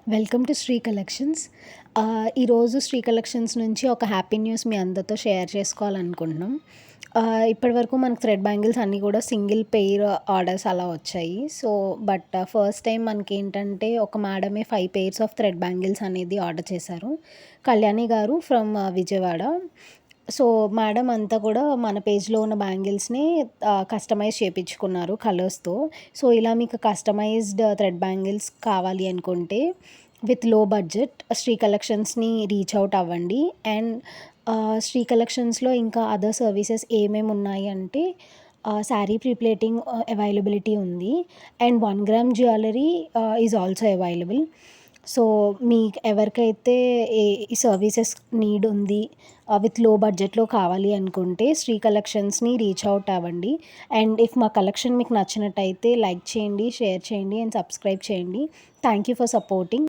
Welcome to Shri collections. ఈరోజు Shri collections నుంచి ఒక హ్యాపీ న్యూస్ మీ అందరితో షేర్ చేసుకోవాలనుకుంటున్నాం. ఇప్పటివరకు మనకు థ్రెడ్ బ్యాంగిల్స్ అన్నీ కూడా సింగిల్ పెయిర్ ఆర్డర్స్ అలా వచ్చాయి. బట్ ఫస్ట్ టైం మనకేంటంటే ఒక మేడమే 5 పెయిర్స్ ఆఫ్ థ్రెడ్ బ్యాంగిల్స్ అనేది ఆర్డర్ చేశారు. కళ్యాణి గారు ఫ్రమ్ విజయవాడ. మేడం అంతా కూడా మన పేజ్‌లో ఉన్న బ్యాంగిల్స్‌ని కస్టమైజ్ చేపించుకున్నారు కలర్స్‌తో. ఇలా మీకు కస్టమైజ్డ్ థ్రెడ్ బ్యాంగిల్స్ కావాలి అనుకుంటే విత్ లో బడ్జెట్ శ్రీ కలెక్షన్స్‌ని రీచ్ అవుట్ అవ్వండి. అండ్ శ్రీ కలెక్షన్స్‌లో ఇంకా అదర్ సర్వీసెస్ ఏమేమి ఉన్నాయి అంటే శారీ ప్రీప్లేటింగ్ అవైలబిలిటీ ఉంది. And 1 gram jewellery is also available. మీకు ఎవరికైతే ఈ సర్వీసెస్ నీడ్ ఉంది, విత్ లో బడ్జెట్‌లో కావాలి అనుకుంటే శ్రీ కలెక్షన్స్‌ని రీచ్ అవుట్ అవ్వండి. అండ్ ఇఫ్ మా కలెక్షన్ మీకు నచ్చినట్టయితే లైక్ చేయండి, షేర్ చేయండి అండ్ సబ్స్క్రైబ్ చేయండి. Thank you for supporting.